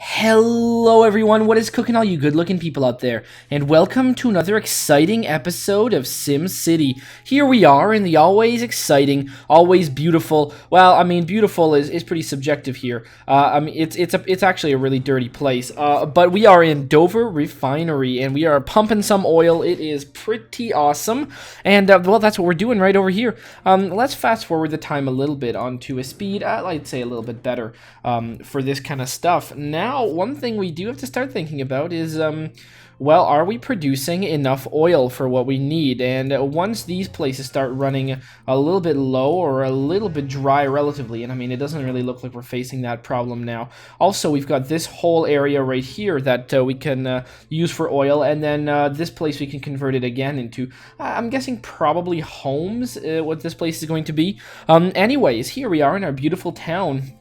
Hello everyone, what is cooking all you good looking people out there? And welcome to another exciting episode of SimCity. Here we are in the always exciting, always beautiful, well, I mean beautiful is pretty subjective here. I mean it's actually a really dirty place. But we are in Dover Refinery and we are pumping some oil. It is pretty awesome. And well, that's what we're doing right over here. Let's fast forward the time a little bit onto a speed, I'd say a little bit better for this kind of stuff. Now, one thing we do have to start thinking about is, well, are we producing enough oil for what we need? And once these places start running a little bit low or a little bit dry relatively, and I mean, it doesn't really look like we're facing that problem now. Also, we've got this whole area right here that we can use for oil, and then this place we can convert it again into, I'm guessing probably homes, what this place is going to be. Anyways, here we are in our beautiful town.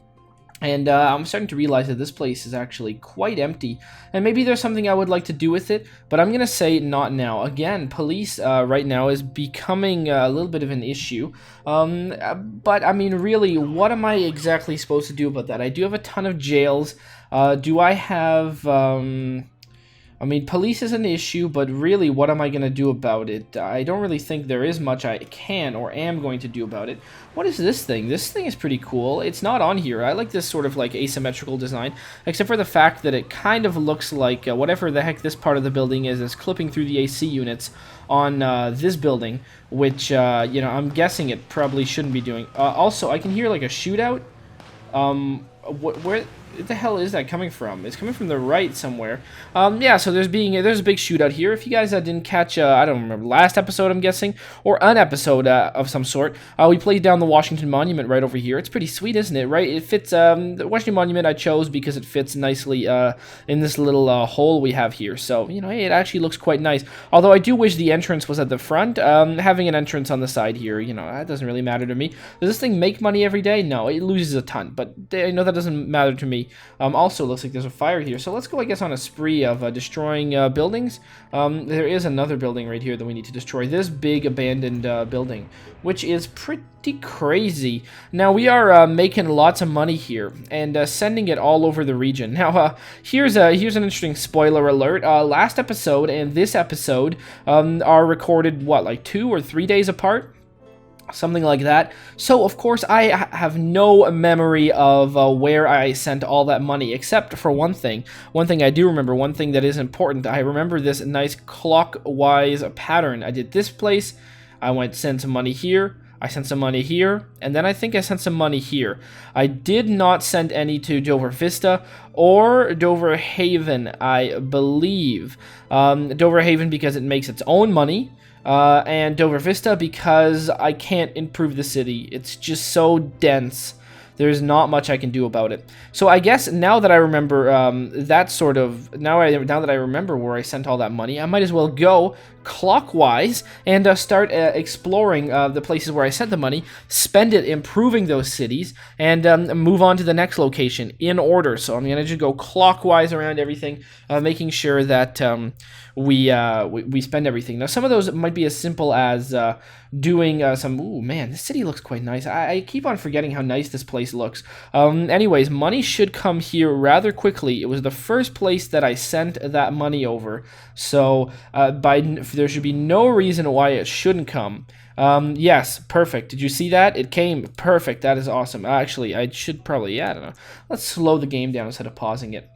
And I'm starting to realize that this place is actually quite empty. And maybe there's something I would like to do with it, but I'm going to say not now. Again, police right now is becoming a little bit of an issue. But, I mean, really, what am I exactly supposed to do about that? I do have a ton of jails. Do I have... I mean, police is an issue, but really, what am I going to do about it? I don't really think there is much I can or am going to do about it. What is this thing? This thing is pretty cool. It's not on here. I like this sort of like asymmetrical design, except for the fact that it kind of looks like whatever the heck this part of the building is clipping through the AC units on this building, which, you know, I'm guessing it probably shouldn't be doing. Also, I can hear like a shootout. Where the hell is that coming from? It's coming from the right somewhere. Yeah, so there's a big shootout here. If you guys didn't catch, I don't remember, last episode, I'm guessing, or an episode of some sort, we played down the Washington Monument right over here. It's pretty sweet, isn't it, right? It fits, the Washington Monument I chose because it fits nicely in this little hole we have here. So, you know, hey, it actually looks quite nice. Although I do wish the entrance was at the front. Having an entrance on the side here, you know, that doesn't really matter to me. Does this thing make money every day? No, it loses a ton, but I know that doesn't matter to me. Also, looks like there's a fire here, so let's go, I guess, on a spree of destroying buildings. There is another building right here that we need to destroy. This big abandoned building, which is pretty crazy. Now, we are making lots of money here and sending it all over the region. Now, here's an interesting spoiler alert. Last episode and this episode are recorded, what, like 2 or 3 days apart? Something like that. So, of course, I have no memory of where I sent all that money, except for one thing. One thing I do remember, one thing that is important. I remember this nice clockwise pattern. I did this place, I went send some money here, I sent some money here, and then I think I sent some money here. I did not send any to Dover Vista or Dover Haven, I believe. Dover Haven because it makes its own money. And Dover Vista because I can't improve the city. It's just so dense. There's not much I can do about it. So I guess now that I remember that sort of... Now that I remember where I sent all that money, I might as well go clockwise and start exploring the places where I sent the money, spend it improving those cities, and move on to the next location in order. So I'm going to just go clockwise around everything, making sure that we spend everything. Now, some of those might be as simple as doing some... Ooh, man, this city looks quite nice. I keep on forgetting how nice this place looks. Anyways, money should come here rather quickly. It was the first place that I sent that money over. So, there should be no reason why it shouldn't come. Yes, perfect. Did you see that? It came. Perfect. That is awesome. Actually, I should probably... Yeah, I don't know. Let's slow the game down instead of pausing it.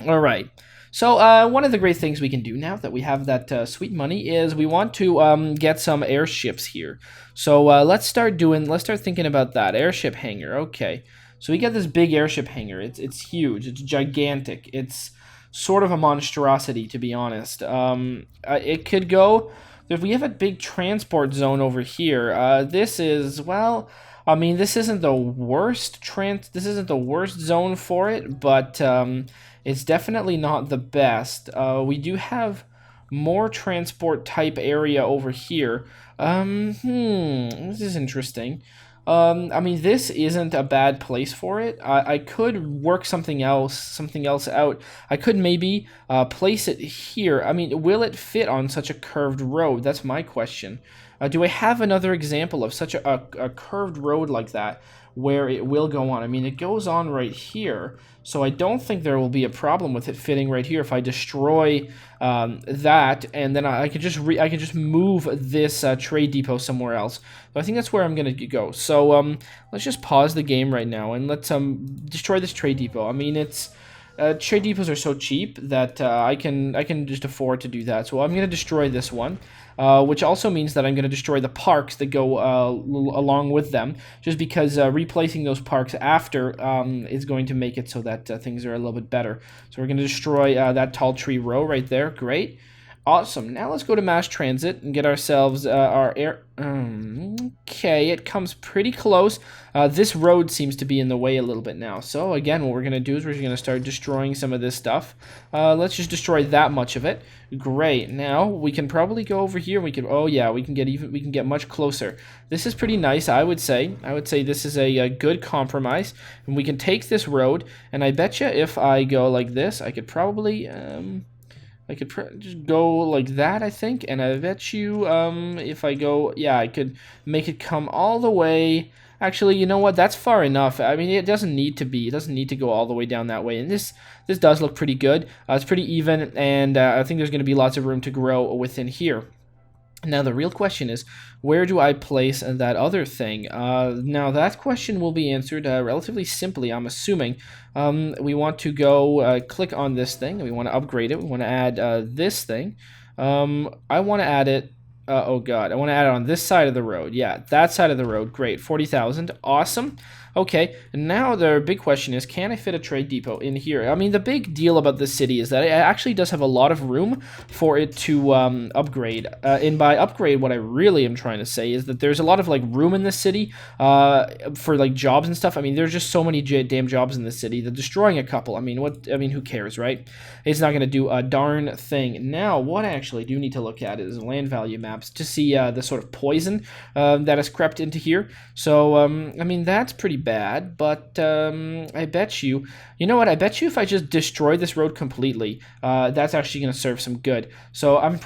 All right. So, one of the great things we can do now that we have that sweet money is we want to get some airships here. So, let's start thinking about that. Airship hangar. Okay. So, we get this big airship hangar. It's huge. It's gigantic. It's sort of a monstrosity, to be honest. It could go... If we have a big transport zone over here, this is, well... I mean, this isn't the worst zone for it, but it's definitely not the best. We do have more transport type area over here. This is interesting. I mean, this isn't a bad place for it. I could work something else out. I could maybe place it here. I mean, will it fit on such a curved road? That's my question. Do I have another example of such a curved road like that where it will go on. I mean, it goes on right here, so I don't think there will be a problem with it fitting right here if I destroy that, and then I can just move this trade depot somewhere else. So I think that's where I'm gonna go. So let's just pause the game right now and let's destroy this trade depot. I mean, it's trade depots are so cheap that I can just afford to do that. So I'm gonna destroy this one. Which also means that I'm going to destroy the parks that go along with them, just because replacing those parks after is going to make it so that things are a little bit better. So we're going to destroy that tall tree row right there. Great. Awesome. Now let's go to mass transit and get ourselves our air. Okay, it comes pretty close. This road seems to be in the way a little bit now. So again, what we're going to do is we're just going to start destroying some of this stuff. Let's just destroy that much of it. Great. Now we can probably go over here. We can. Oh yeah, we can get much closer. This is pretty nice, I would say. I would say this is a good compromise, and we can take this road. And I bet you if I go like this, I could probably just go like that, I think, and I bet you if I go, yeah, I could make it come all the way. Actually, you know what? That's far enough. I mean, it doesn't need to go all the way down that way. And this does look pretty good. It's pretty even, and I think there's going to be lots of room to grow within here. Now, the real question is, where do I place that other thing? Now, that question will be answered relatively simply, I'm assuming. We want to go click on this thing. We want to upgrade it. We want to add this thing. I want to add it. Oh, God. I want to add it on this side of the road. Yeah, that side of the road. Great. 40,000. Awesome. Okay, now the big question is, can I fit a trade depot in here? I mean, the big deal about this city is that it actually does have a lot of room for it to upgrade. And by upgrade, what I really am trying to say is that there's a lot of like room in this city for like jobs and stuff. I mean, there's just so many damn jobs in this city that destroying a couple, I mean, who cares, right? It's not going to do a darn thing. Now, what I actually do need to look at is land value maps to see the sort of poison that has crept into here. So, I mean, that's pretty bad, but I bet you know what, I bet you if I just destroy this road completely, that's actually going to serve some good. So I'm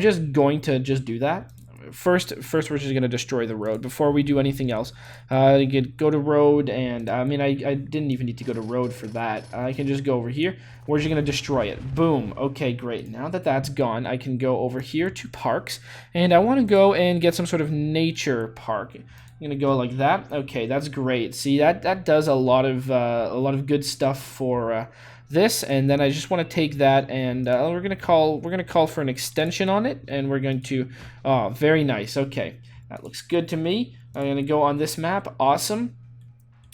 just going to do that. First we're just going to destroy the road before we do anything else. Go to road, and I mean, I didn't even need to go to road for that. I can just go over here. We're just going to destroy it. Boom. Okay, great. Now that that's gone, I can go over here to parks, and I want to go and get some sort of nature park. I'm gonna go like that. Okay, that's great. See, that does a lot of good stuff for this, and then I just want to take that, and we're gonna call for an extension on it, and we're going to. Oh, very nice. Okay, that looks good to me. I'm gonna go on this map. Awesome.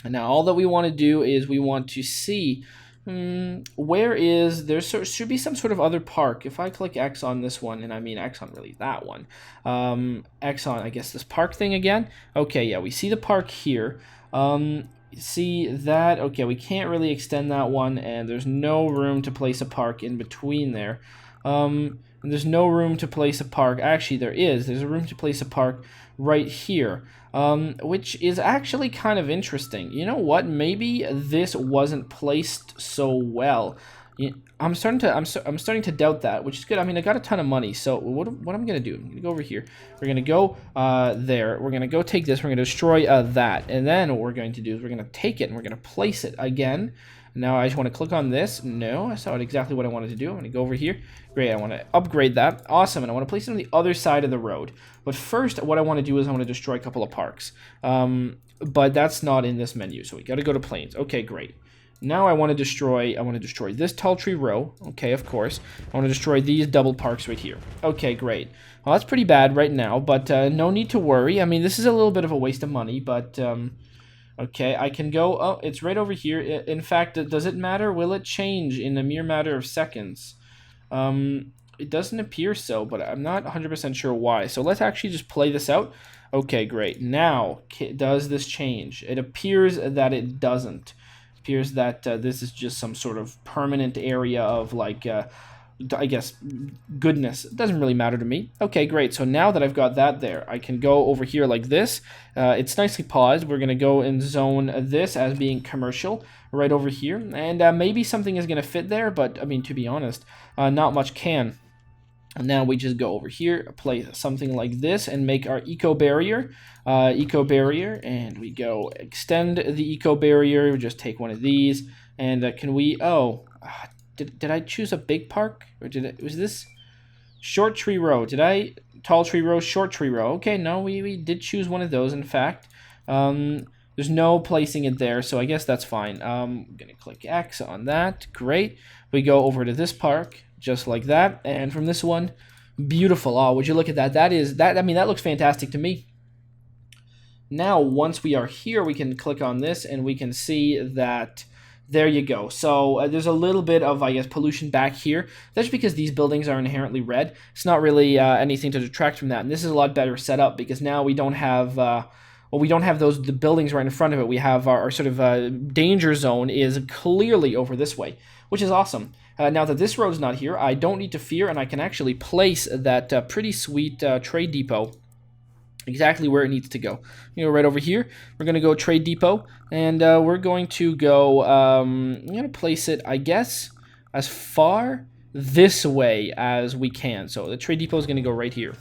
And now all that we want to do is we want to see. There should be some sort of other park. If I click X on this one, and I mean X on really that one, X on, I guess, this park thing again. Okay, yeah, we see the park here. See that? Okay, we can't really extend that one, and there's no room to place a park in between there. And there's no room to place a park. Actually, there's a room to place a park right here. Which is actually kind of interesting. You know what? Maybe this wasn't placed so well. I'm starting to doubt that, which is good. I mean, I got a ton of money, so what I'm gonna do? I'm gonna go over here. We're gonna go there. We're gonna go take this. We're gonna destroy that, and then what we're going to do is we're gonna take it and we're gonna place it again. Now I just want to click on this. No, I saw exactly what I wanted to do. I'm going to go over here. Great, I want to upgrade that. Awesome, and I want to place it on the other side of the road. But first, what I want to do is I want to destroy a couple of parks. But that's not in this menu, so we got to go to planes. Okay, great. Now I want to destroy this tall tree row. Okay, of course. I want to destroy these double parks right here. Okay, great. Well, that's pretty bad right now, but no need to worry. I mean, this is a little bit of a waste of money, but... Okay, I can go, oh, it's right over here. In fact, does it matter? Will it change in a mere matter of seconds? It doesn't appear so, but I'm not 100% sure why. So let's actually just play this out. Okay, great. Now, does this change? It appears that it doesn't. It appears that this is just some sort of permanent area of, like, I guess, goodness. It doesn't really matter to me. Okay, great. So now that I've got that there, I can go over here like this. It's nicely paused. We're going to go and zone this as being commercial right over here. And maybe something is going to fit there, but, I mean, to be honest, not much can. Now we just go over here, place something like this, and make our eco barrier, and we go extend the eco barrier. We just take one of these, and can we? Oh, did I choose a big park, or was this short tree row? Did I tall tree row, short tree row? Okay, no, we did choose one of those. In fact, there's no placing it there, so I guess that's fine. I'm gonna click X on that. Great. We go over to this park. Just like that, and from this one, beautiful. Oh, would you look at that? I mean, that looks fantastic to me. Now, once we are here, we can click on this, and we can see that there you go. So there's a little bit of, I guess, pollution back here. That's because these buildings are inherently red. It's not really anything to detract from that, and this is a lot better set up because now we don't have. Well, we don't have the buildings right in front of it. We have our sort of danger zone is clearly over this way, which is awesome. Now that this road's not here, I don't need to fear, and I can actually place that pretty sweet trade depot exactly where it needs to go. You know, right over here, we're going to go trade depot, and we're going to go, I'm going to place it, I guess, as far this way as we can. So the trade depot is going to go right here.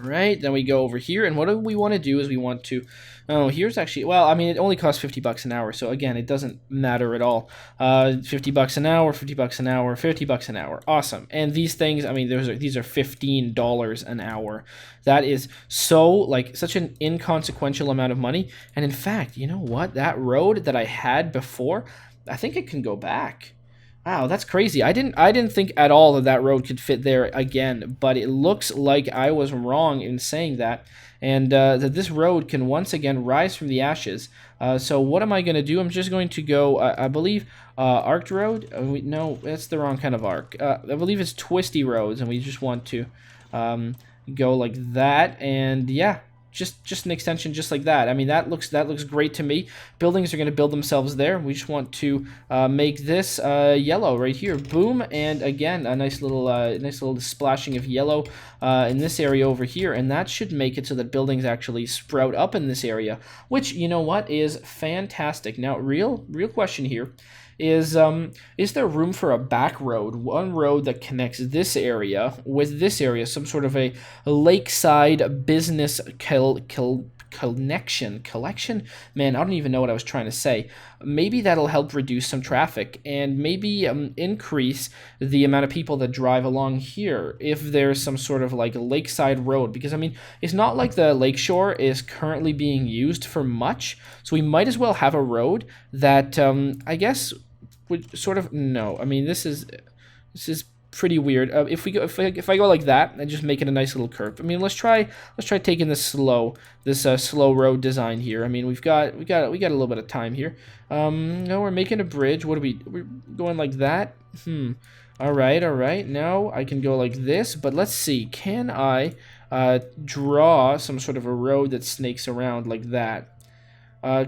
Right, then we go over here, and what we want to do is we want to, oh, here's actually, well, I mean, it only costs 50 bucks an hour, so again, it doesn't matter at all. 50 bucks an hour, 50 bucks an hour, 50 bucks an hour, awesome. And these things, I mean, these are $15 an hour. That is so, like, such an inconsequential amount of money, and in fact, you know what, that road that I had before, I think it can go back. Wow, that's crazy. I didn't think at all that that road could fit there again, but it looks like I was wrong in saying that, and that this road can once again rise from the ashes. So what am I going to do? I'm just going to go, I believe, arced road? No, that's the wrong kind of arc. I believe it's twisty roads, and we just want to go like that, and yeah. Just an extension just like that. I mean, that looks great to me. Buildings are going to build themselves there. We just want to make this yellow right here. Boom, and again, a nice little splashing of yellow in this area over here, and that should make it so that buildings actually sprout up in this area, which, you know what, is fantastic. Now, real question here is there room for a back road, one road that connects this area with this area, some sort of a lakeside business collection? Man, I don't even know what I was trying to say. Maybe that'll help reduce some traffic and maybe increase the amount of people that drive along here if there's some sort of like lakeside road, because I mean, it's not like the lakeshore is currently being used for much, so we might as well have a road that I guess would sort of, no, I mean, this is pretty weird. If I go like that and just make it a nice little curve. I mean, let's try taking this slow road design here. I mean, we got a little bit of time here. No, we're making a bridge. We're going like that. All right. Now I can go like this, but let's see. Can I draw some sort of a road that snakes around like that?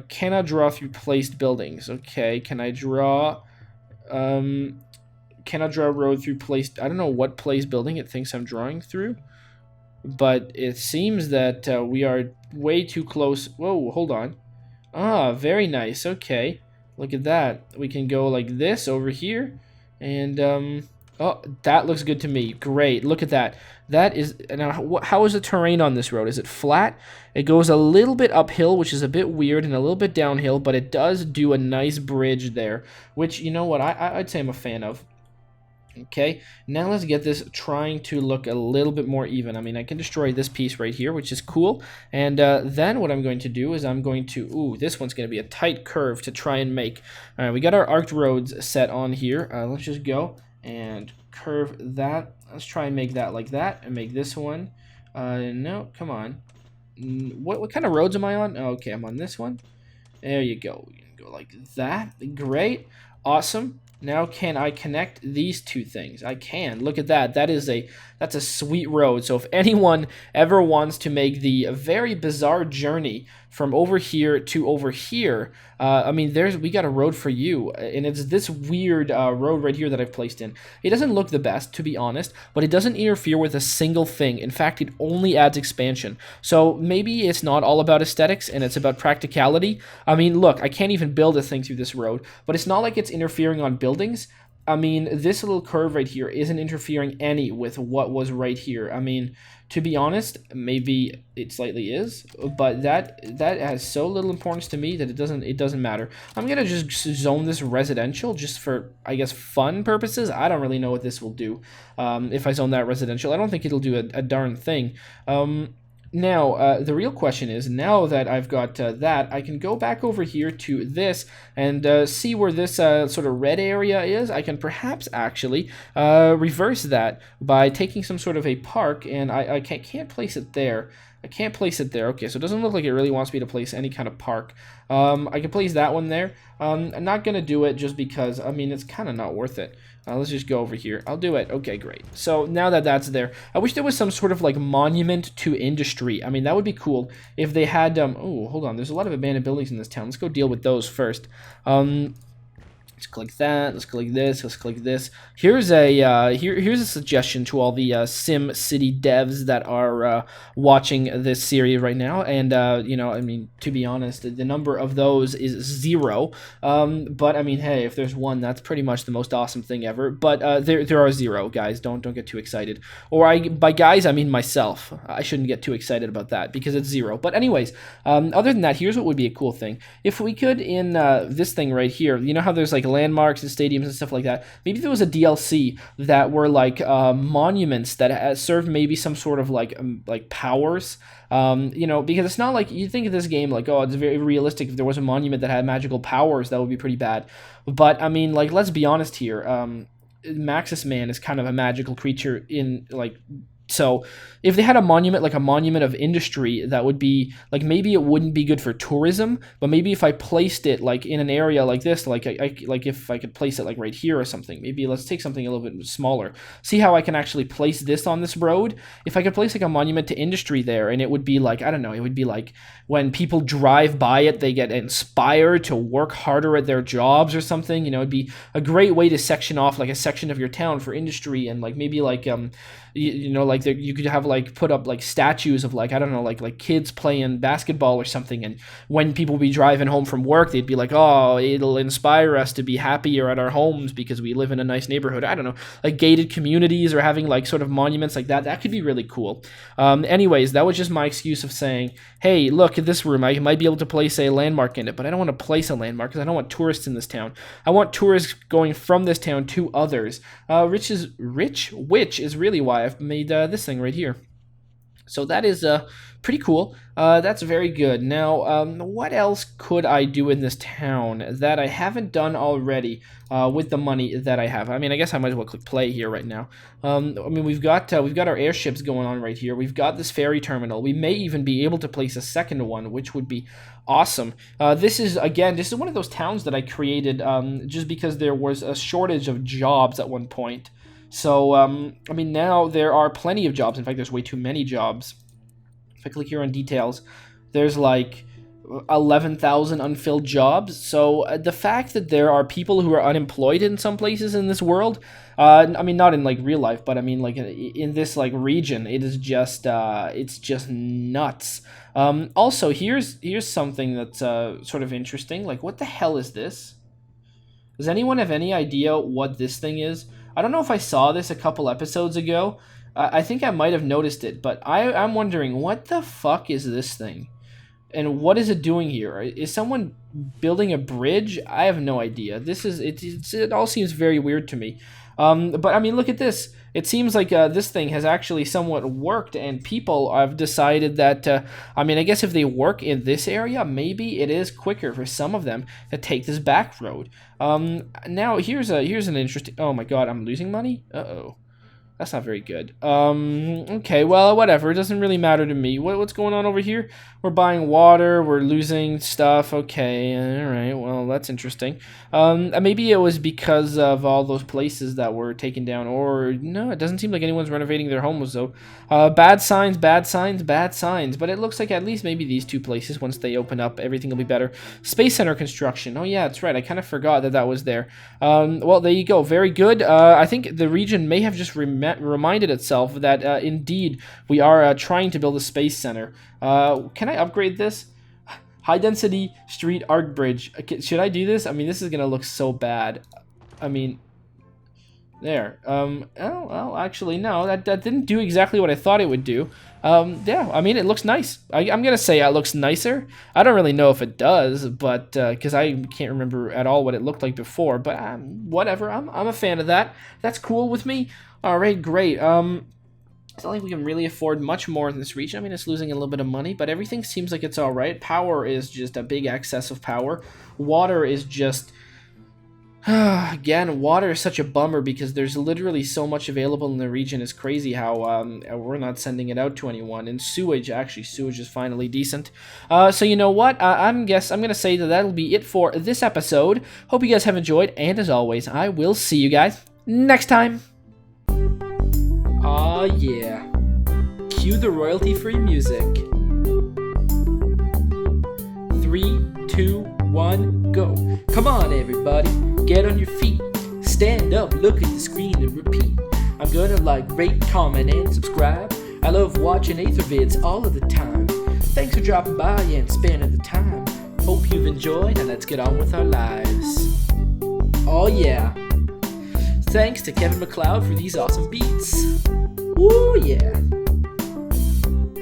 Can I draw through placed buildings? Okay, can I draw a road through placed, I don't know what placed building it thinks I'm drawing through, but it seems that we are way too close. Whoa, hold on. Ah, very nice. Okay, look at that. We can go like this over here, and oh, that looks good to me. Great, look at that. That is, now how is the terrain on this road? Is it flat? It goes a little bit uphill, which is a bit weird, and a little bit downhill, but it does do a nice bridge there, which, you know what, I'd say I'm a fan of. Okay, now let's get this trying to look a little bit more even. I mean, I can destroy this piece right here, which is cool, and then what I'm going to do is I'm going to, ooh, this one's going to be a tight curve to try and make. All right, we got our arced roads set on here. Let's just go and curve that. Let's try and make that like that, and make this one. No, come on. What kind of roads am I on? Okay, I'm on this one. There you go. You can go like that. Great. Awesome. Now can I connect these two things? I can. Look at that. That's a sweet road. So if anyone ever wants to make the very bizarre journey from over here to over here, I mean, we got a road for you, and it's this weird road right here that I've placed in. It doesn't look the best, to be honest, but it doesn't interfere with a single thing. In fact, it only adds expansion. So maybe it's not all about aesthetics, and it's about practicality. I mean, look, I can't even build a thing through this road, but it's not like it's interfering on buildings. I mean, this little curve right here isn't interfering any with what was right here. I mean, to be honest, maybe it slightly is, but that has so little importance to me that it doesn't matter. I'm gonna just zone this residential just for, I guess, fun purposes. I don't really know what this will do. If I zone that residential, I don't think it'll do a darn thing. Now, the real question is, now that I've got that, I can go back over here to this and see where this sort of red area is. I can perhaps actually reverse that by taking some sort of a park, and I can't place it there. I can't place it there. Okay, so it doesn't look like it really wants me to place any kind of park. I can place that one there. I'm not going to do it just because, I mean, it's kind of not worth it. Let's just go over here. I'll do it. Okay, great. So now that that's there, I wish there was some sort of like monument to industry. I mean, that would be cool if they had, oh, hold on. There's a lot of abandoned buildings in this town. Let's go deal with those first. Let's click that. Let's click this. Let's click this. Here's a here's a suggestion to all the SimCity devs that are watching this series right now. And you know, I mean, to be honest, the number of those is 0. But I mean, hey, if there's one, that's pretty much the most awesome thing ever. But there are 0, guys. Don't get too excited. Or by guys, I mean myself. I shouldn't get too excited about that because it's 0. But anyways, other than that, here's what would be a cool thing. If we could, in this thing right here, you know how there's like landmarks and stadiums and stuff like that. Maybe there was a DLC that were like monuments that served maybe some sort of like powers. You know, because it's not like you think of this game like, oh, it's very realistic. If there was a monument that had magical powers, that would be pretty bad. But I mean, like, let's be honest here. Maxis Man is kind of a magical creature in like. So if they had a monument, like a monument of industry, that would be like, maybe it wouldn't be good for tourism, but maybe if I placed it like in an area like this, like like if I could place it like right here or something, maybe let's take something a little bit smaller. See how I can actually place this on this road? If I could place like a monument to industry there, and it would be like, I don't know, it would be like when people drive by it, they get inspired to work harder at their jobs or something. You know, it'd be a great way to section off like a section of your town for industry, and like maybe like you know, like you could have like put up like statues of like, I don't know, like kids playing basketball or something, and when people be driving home from work, they'd be like, oh, it'll inspire us to be happier at our homes because we live in a nice neighborhood. I don't know, like gated communities or having like sort of monuments like that. That could be really cool. Anyways, that was just my excuse of saying, hey, look at this room. I might be able to place a landmark in it, but I don't want to place a landmark because I don't want tourists in this town. I want tourists going from this town to others. Which is really why I've made this thing right here. So that is pretty cool. That's very good. Now, what else could I do in this town that I haven't done already with the money that I have? I mean, I guess I might as well click play here right now. I mean, we've got our airships going on right here. We've got this ferry terminal. We may even be able to place a second one, which would be awesome. This is one of those towns that I created just because there was a shortage of jobs at one point. So, I mean, now there are plenty of jobs. In fact, there's way too many jobs. If I click here on details, there's like 11,000 unfilled jobs. So the fact that there are people who are unemployed in some places in this world, I mean, not in like real life, but I mean like in this like region, it is just it's just nuts. Also, here's something that's sort of interesting. Like, what the hell is this? Does anyone have any idea what this thing is? I don't know if I saw this a couple episodes ago. I think I might have noticed it, but I'm wondering, what the fuck is this thing? And what is it doing here? Is someone building a bridge? I have no idea. It all seems very weird to me. But I mean, look at this. It seems like this thing has actually somewhat worked, and people have decided that, I mean, I guess if they work in this area, maybe it is quicker for some of them to take this back road. Now, here's an interesting... Oh my god, I'm losing money? Uh-oh. That's not very good. Okay, well, whatever. It doesn't really matter to me. What's going on over here? We're buying water. We're losing stuff. Okay, all right. Well, that's interesting. Maybe it was because of all those places that were taken down. Or, no, it doesn't seem like anyone's renovating their homes, though. Bad signs, bad signs, bad signs. But it looks like at least maybe these two places, once they open up, everything will be better. Space Center construction. Oh, yeah, that's right. I kind of forgot that was there. Well, there you go. Very good. I think the region may have just reminded itself that indeed we are trying to build a space center. Can I upgrade this? High density street arc bridge. Should I do this? I mean, this is gonna look so bad. I mean, There. Well, actually, no. That didn't do exactly what I thought it would do. Yeah, I mean, it looks nice. I'm gonna say it looks nicer. I don't really know if it does, but because I can't remember at all what it looked like before. But whatever. I'm a fan of that. That's cool with me. All right, great. It's not like we can really afford much more in this region. I mean, it's losing a little bit of money, but everything seems like it's all right. Power is just a big excess of power. Water is just... Again, water is such a bummer because there's literally so much available in the region. It's crazy how we're not sending it out to anyone. And sewage, actually, sewage is finally decent. So you know what? I'm gonna say that that'll be it for this episode. Hope you guys have enjoyed, and as always, I will see you guys next time. Aw, yeah. Cue the royalty-free music. 3, 2, 1, go. Come on, everybody. Get on your feet. Stand up, look at the screen, and repeat. I'm gonna like, rate, comment, and subscribe. I love watching Ather vids all of the time. Thanks for dropping by and spending the time. Hope you've enjoyed, and let's get on with our lives. Oh yeah. Thanks to Kevin MacLeod for these awesome beats. Woo yeah.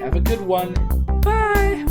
Have a good one. Bye.